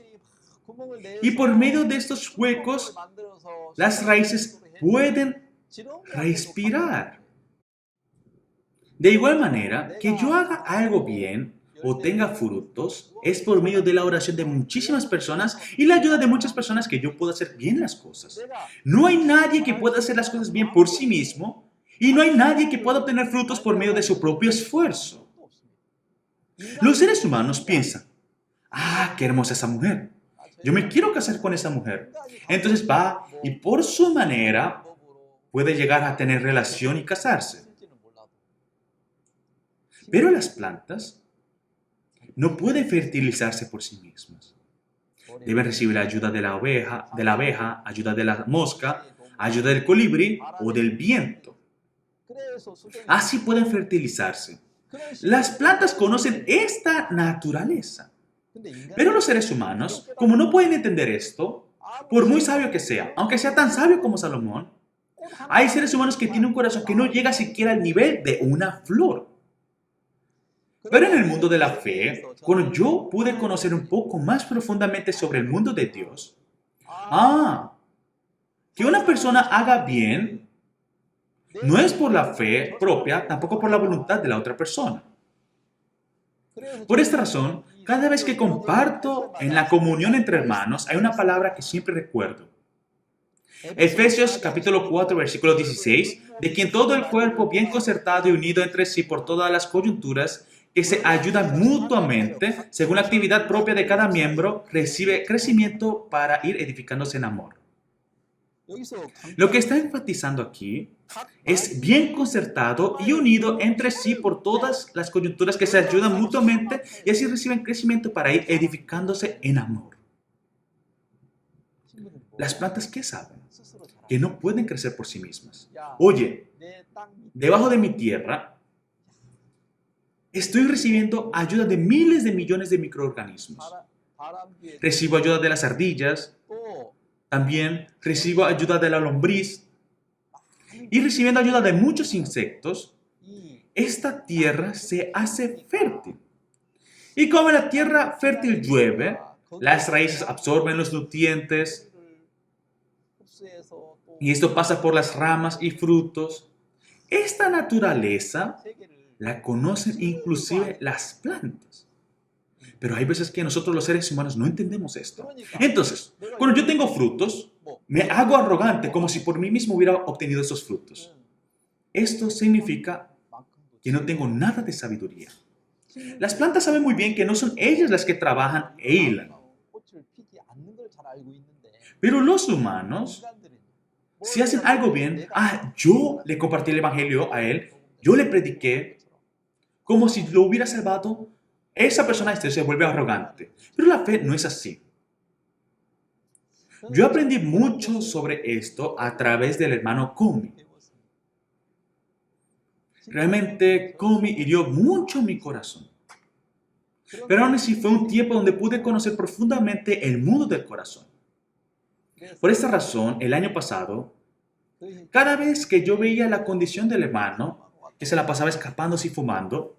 y por medio de estos huecos las raíces pueden respirar. De igual manera, que yo haga algo bien o tenga frutos es por medio de la oración de muchísimas personas y la ayuda de muchas personas que yo pueda hacer bien las cosas. No hay nadie que pueda hacer las cosas bien por sí mismo y no hay nadie que pueda obtener frutos por medio de su propio esfuerzo. Los seres humanos piensan, qué hermosa esa mujer. Yo me quiero casar con esa mujer. Entonces va y por su manera puede llegar a tener relación y casarse. Pero las plantas no pueden fertilizarse por sí mismas. Deben recibir la ayuda de la abeja, ayuda de la mosca, ayuda del colibrí o del viento. Así pueden fertilizarse. Las plantas conocen esta naturaleza. Pero los seres humanos, como no pueden entender esto, por muy sabio que sea, aunque sea tan sabio como Salomón, hay seres humanos que tienen un corazón que no llega siquiera al nivel de una flor. Pero en el mundo de la fe, cuando yo pude conocer un poco más profundamente sobre el mundo de Dios, que una persona haga bien no es por la fe propia, tampoco por la voluntad de la otra persona. Por esta razón, cada vez que comparto en la comunión entre hermanos, hay una palabra que siempre recuerdo. Efesios capítulo 4, versículo 16, de quien todo el cuerpo bien concertado y unido entre sí por todas las coyunturas, que se ayudan mutuamente, según la actividad propia de cada miembro, recibe crecimiento para ir edificándose en amor. Lo que está enfatizando aquí es bien concertado y unido entre sí por todas las coyunturas que se ayudan mutuamente y así reciben crecimiento para ir edificándose en amor. Las plantas, ¿qué saben? Que no pueden crecer por sí mismas. Oye, debajo de mi tierra estoy recibiendo ayuda de miles de millones de microorganismos. Recibo ayuda de las ardillas, también recibo ayuda de la lombriz y recibiendo ayuda de muchos insectos, esta tierra se hace fértil. Y como la tierra fértil llueve, las raíces absorben los nutrientes y esto pasa por las ramas y frutos. Esta naturaleza la conocen inclusive las plantas. Pero hay veces que nosotros los seres humanos no entendemos esto. Entonces, cuando yo tengo frutos, me hago arrogante como si por mí mismo hubiera obtenido esos frutos. Esto significa que no tengo nada de sabiduría. Las plantas saben muy bien que no son ellas las que trabajan e hilan. Pero los humanos, si hacen algo bien, yo le compartí el evangelio a él, yo le prediqué, como si lo hubiera salvado, esa persona se vuelve arrogante. Pero la fe no es así. Yo aprendí mucho sobre esto a través del hermano Komi. Realmente Komi hirió mucho mi corazón. Pero aún así fue un tiempo donde pude conocer profundamente el mundo del corazón. Por esta razón, el año pasado, cada vez que yo veía la condición del hermano, que se la pasaba escapándose y fumando,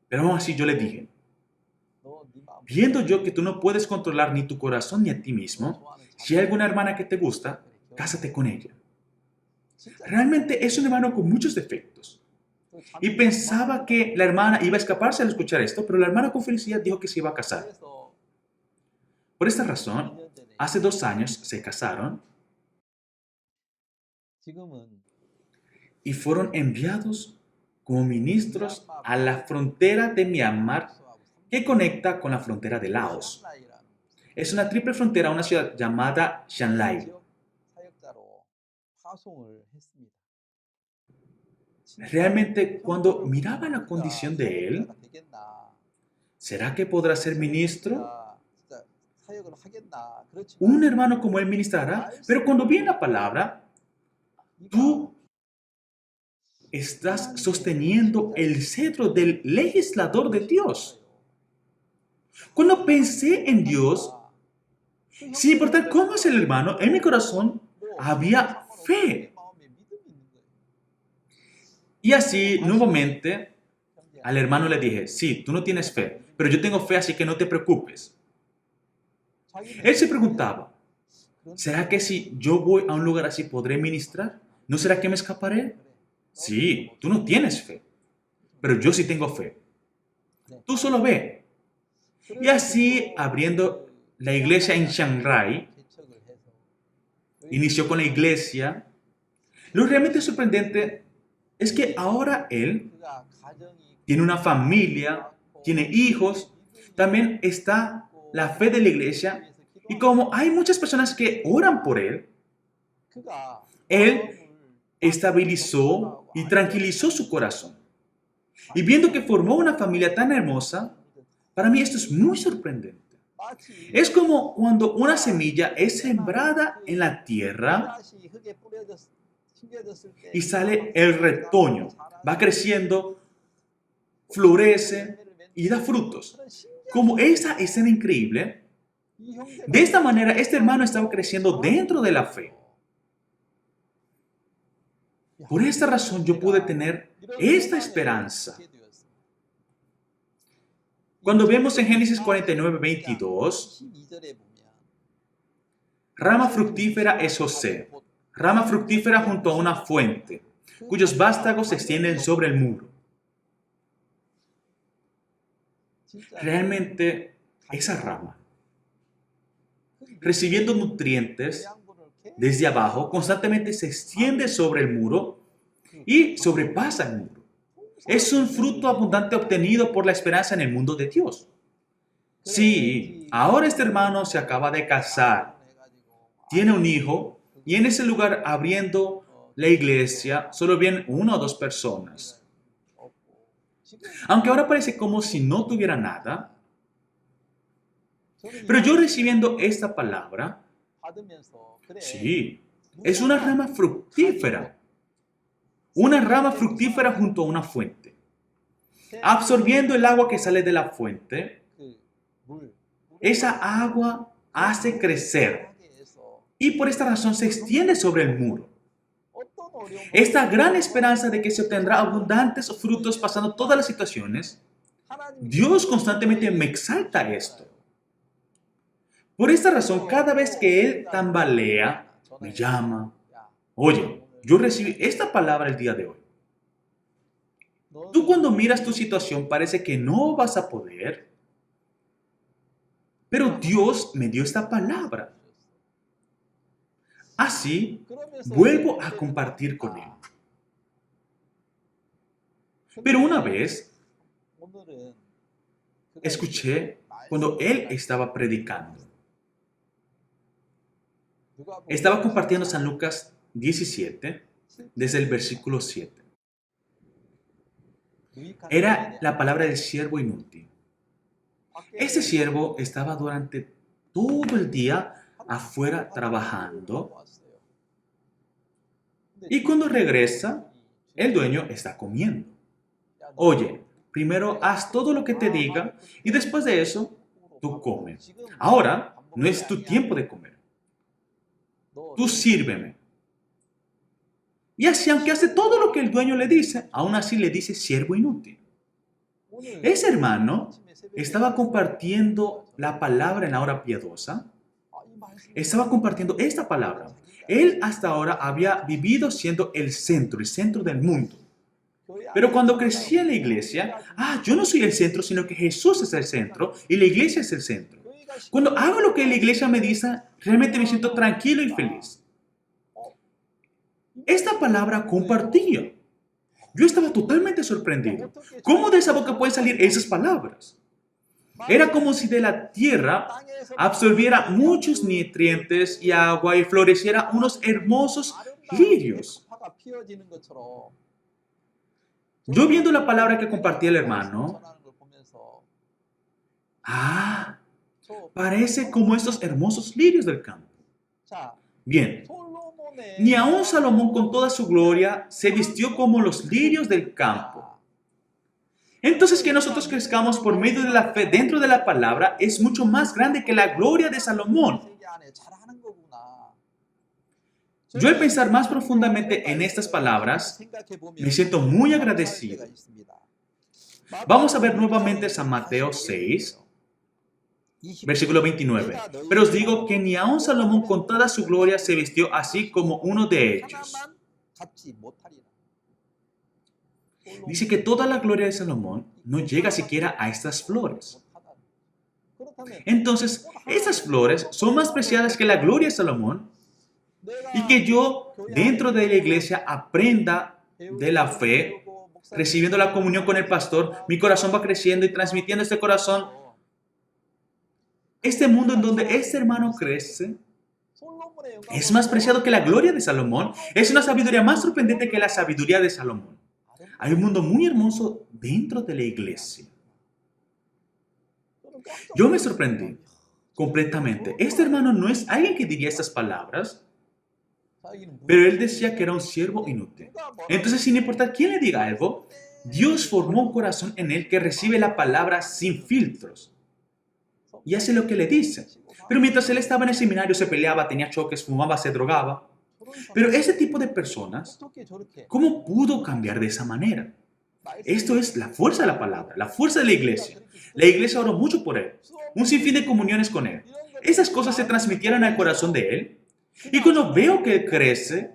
pero aún así yo le dije, viendo yo que tú no puedes controlar ni tu corazón ni a ti mismo, si hay alguna hermana que te gusta, cásate con ella. Realmente es un hermano con muchos defectos. Y pensaba que la hermana iba a escaparse al escuchar esto, pero la hermana con felicidad dijo que se iba a casar. Por esta razón, hace 2 años se casaron y fueron enviados como ministros a la frontera de Myanmar que conecta con la frontera de Laos. Es una triple frontera a una ciudad llamada Chiang Rai. Realmente, cuando miraba la condición de él, ¿será que podrá ser ministro? Un hermano como él ministrará, pero cuando viene la palabra, tú estás sosteniendo el cetro del legislador de Dios. Cuando pensé en Dios, sin importar cómo es el hermano, en mi corazón había fe. Y así, nuevamente, al hermano le dije, sí, tú no tienes fe, pero yo tengo fe, así que no te preocupes. Él se preguntaba, ¿será que si yo voy a un lugar así podré ministrar? ¿No será que me escaparé? Sí, tú no tienes fe, pero yo sí tengo fe. Tú solo ve. Y así, abriendo la iglesia en Chiang Rai, inició con la iglesia. Lo realmente sorprendente es que ahora él tiene una familia, tiene hijos, también está la fe de la iglesia. Y como hay muchas personas que oran por él estabilizó y tranquilizó su corazón. Y viendo que formó una familia tan hermosa, para mí esto es muy sorprendente. Es como cuando una semilla es sembrada en la tierra y sale el retoño. Va creciendo, florece y da frutos. Como esa escena increíble, de esta manera este hermano estaba creciendo dentro de la fe. Por esta razón yo pude tener esta esperanza. Cuando vemos en Génesis 49:22, rama fructífera es José, rama fructífera junto a una fuente, cuyos vástagos se extienden sobre el muro. Realmente, esa rama, recibiendo nutrientes desde abajo, constantemente se extiende sobre el muro y sobrepasa el muro. Es un fruto abundante obtenido por la esperanza en el mundo de Dios. Sí, ahora este hermano se acaba de casar, tiene un hijo y en ese lugar abriendo la iglesia solo vienen 1 o 2 personas. Aunque ahora parece como si no tuviera nada, pero yo recibiendo esta palabra, sí, es una rama fructífera junto a una fuente. absorbiendo el agua que sale de la fuente. Esa agua hace crecer y por esta razón se extiende sobre el muro. Esta gran esperanza de que se obtendrá abundantes frutos pasando todas las situaciones, Dios constantemente me exalta esto. Por esta razón, cada vez que Él tambalea, me llama, oye, yo recibí esta palabra el día de hoy. Tú cuando miras tu situación parece que no vas a poder, pero Dios me dio esta palabra. Así, vuelvo a compartir con Él. Pero una vez, escuché cuando Él estaba predicando. Estaba compartiendo San Lucas 17, desde el versículo 7. Era la palabra del siervo inútil. Este siervo estaba durante todo el día afuera trabajando y cuando regresa, el dueño está comiendo. Oye, primero haz todo lo que te diga y después de eso, tú comes. Ahora no es tu tiempo de comer. Tú sírveme. Y así, aunque hace todo lo que el dueño le dice, aún así le dice siervo inútil. Ese hermano estaba compartiendo la palabra en la hora piadosa. Estaba compartiendo esta palabra. Él hasta ahora había vivido siendo el centro del mundo. Pero cuando crecía en la iglesia, yo no soy el centro, sino que Jesús es el centro y la iglesia es el centro. Cuando hago lo que la iglesia me dice, realmente me siento tranquilo y feliz. Esta palabra compartía. Yo estaba totalmente sorprendido. ¿Cómo de esa boca pueden salir esas palabras? Era como si de la tierra absorbiera muchos nutrientes y agua y floreciera unos hermosos lirios. Yo viendo la palabra que compartía el hermano, parece como estos hermosos lirios del campo. Bien, ni aun Salomón con toda su gloria se vistió como los lirios del campo. Entonces que nosotros crezcamos por medio de la fe dentro de la palabra es mucho más grande que la gloria de Salomón. Yo al pensar más profundamente en estas palabras, me siento muy agradecido. Vamos a ver nuevamente San Mateo 6, versículo 29. Pero os digo que ni aun Salomón con toda su gloria se vistió así como uno de ellos. Dice que toda la gloria de Salomón no llega siquiera a estas flores. Entonces, estas flores son más preciadas que la gloria de Salomón y que yo dentro de la iglesia aprenda de la fe, recibiendo la comunión con el pastor, mi corazón va creciendo y transmitiendo este corazón. Este mundo en donde este hermano crece es más preciado que la gloria de Salomón. Es una sabiduría más sorprendente que la sabiduría de Salomón. Hay un mundo muy hermoso dentro de la iglesia. Yo me sorprendí completamente. Este hermano no es alguien que diría estas palabras, pero él decía que era un siervo inútil. Entonces, sin importar quién le diga algo, Dios formó un corazón en él que recibe la palabra sin filtros y hace lo que le dice. Pero mientras él estaba en el seminario, se peleaba, tenía choques, fumaba, se drogaba. Pero ese tipo de personas, ¿cómo pudo cambiar de esa manera? Esto es la fuerza de la palabra, la fuerza de la iglesia. La iglesia oró mucho por él, un sinfín de comuniones con él. Esas cosas se transmitieron al corazón de él. Y cuando veo que él crece,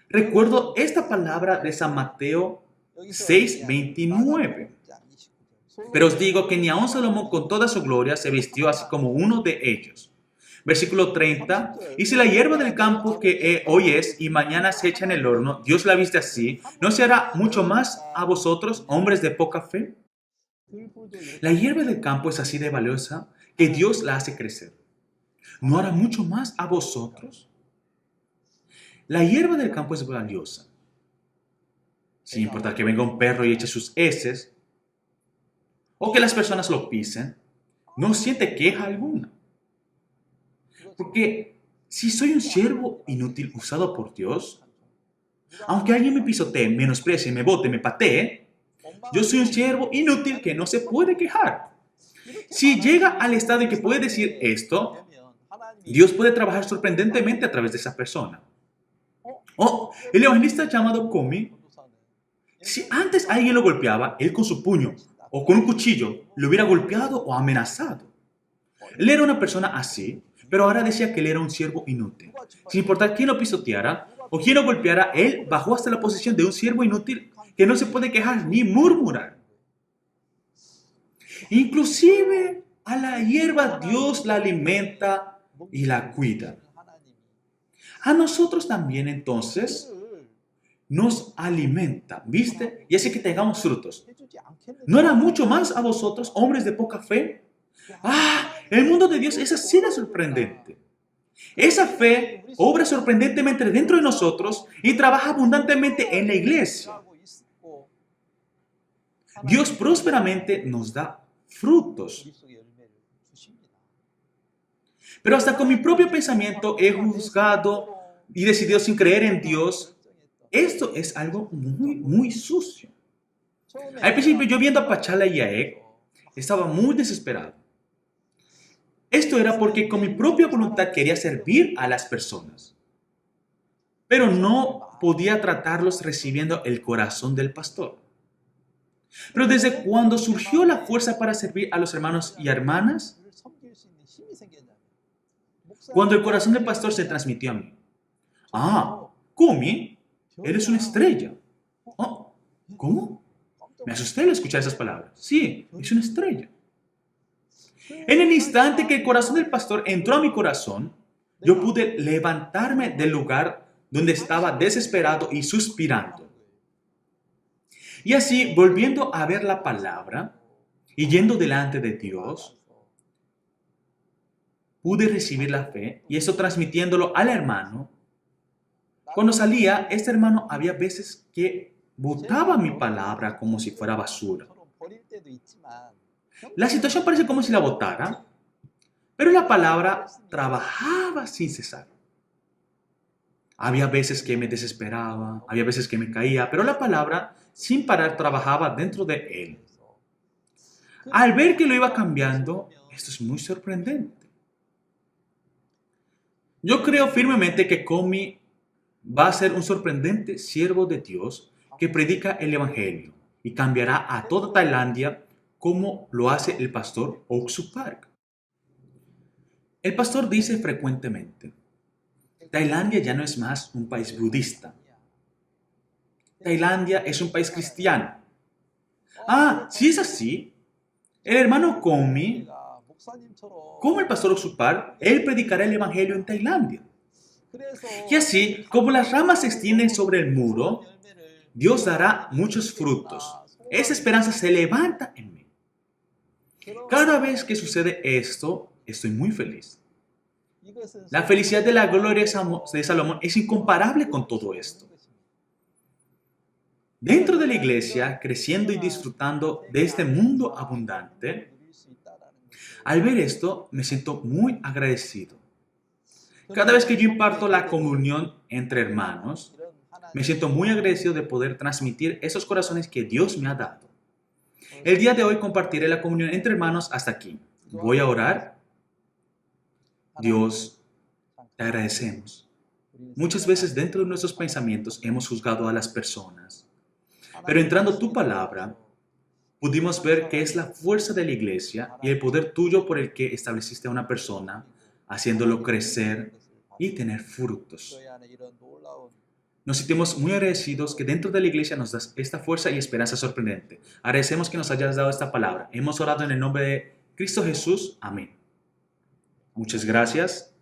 recuerdo esta palabra de San Mateo 6:29. Pero os digo que ni aun Salomón con toda su gloria se vistió así como uno de ellos. Versículo 30. Y si la hierba del campo que hoy es y mañana se echa en el horno, Dios la viste así, ¿no se hará mucho más a vosotros, hombres de poca fe? La hierba del campo es así de valiosa que Dios la hace crecer. ¿No hará mucho más a vosotros? La hierba del campo es valiosa. Sin importar que venga un perro y eche sus heces, o que las personas lo pisen, no siente queja alguna. Porque si soy un siervo inútil usado por Dios, aunque alguien me pisotee, menosprecie, me bote, me patee, Yo soy un siervo inútil que no se puede quejar. Si llega al estado en que puede decir esto, Dios puede trabajar sorprendentemente a través de esa persona. El evangelista llamado Comi, si antes alguien lo golpeaba, él con su puño o con un cuchillo lo hubiera golpeado o amenazado. Él era una persona así, pero ahora decía que él era un siervo inútil. Sin importar quién lo pisoteara o quién lo golpeara, él bajó hasta la posición de un siervo inútil que no se puede quejar ni murmurar. Inclusive a la hierba Dios la alimenta y la cuida. A nosotros también entonces nos alimenta, ¿viste? Y hace que tengamos frutos. ¿No hará mucho más a vosotros, hombres de poca fe? El mundo de Dios es así de sorprendente. Esa fe obra sorprendentemente dentro de nosotros y trabaja abundantemente en la iglesia. Dios prósperamente nos da frutos. Pero hasta con mi propio pensamiento he juzgado y decidido sin creer en Dios. Esto es algo muy, muy sucio. Al principio, yo viendo a Pachala y a Ek, estaba muy desesperado. Esto era porque con mi propia voluntad quería servir a las personas, pero no podía tratarlos recibiendo el corazón del pastor. Pero desde cuando surgió la fuerza para servir a los hermanos y hermanas, cuando el corazón del pastor se transmitió a mí. Kumi, eres una estrella. ¿Cómo? Me asusté al escuchar esas palabras. Sí, es una estrella. En el instante que el corazón del pastor entró a mi corazón, yo pude levantarme del lugar donde estaba desesperado y suspirando. Y así, volviendo a ver la palabra y yendo delante de Dios, pude recibir la fe y eso transmitiéndolo al hermano. Cuando salía, este hermano había veces que botaba mi palabra como si fuera basura. La situación parece como si la botara, pero la palabra trabajaba sin cesar. Había veces que me desesperaba, había veces que me caía, pero la palabra sin parar trabajaba dentro de él. Al ver que lo iba cambiando, esto es muy sorprendente. Yo creo firmemente que Comi va a ser un sorprendente siervo de Dios que predica el Evangelio y cambiará a toda Tailandia como lo hace el pastor Oksu Park. El pastor dice frecuentemente, Tailandia ya no es más un país budista. Tailandia es un país cristiano. Si es así, el hermano Comi, como el pastor Oksu Park, él predicará el Evangelio en Tailandia. Y así, como las ramas se extienden sobre el muro, Dios dará muchos frutos. Esa esperanza se levanta en mí. Cada vez que sucede esto, estoy muy feliz. La felicidad de la gloria de Salomón es incomparable con todo esto. Dentro de la iglesia, creciendo y disfrutando de este mundo abundante, al ver esto, me siento muy agradecido. Cada vez que yo imparto la comunión entre hermanos, me siento muy agradecido de poder transmitir esos corazones que Dios me ha dado. El día de hoy compartiré la comunión entre hermanos hasta aquí. Voy a orar. Dios, te agradecemos. Muchas veces dentro de nuestros pensamientos hemos juzgado a las personas. Pero entrando tu palabra, pudimos ver que es la fuerza de la iglesia y el poder tuyo por el que estableciste a una persona, haciéndolo crecer y tener frutos. Nos sentimos muy agradecidos que dentro de la iglesia nos das esta fuerza y esperanza sorprendente. Agradecemos que nos hayas dado esta palabra. Hemos orado en el nombre de Cristo Jesús. Amén. Muchas gracias.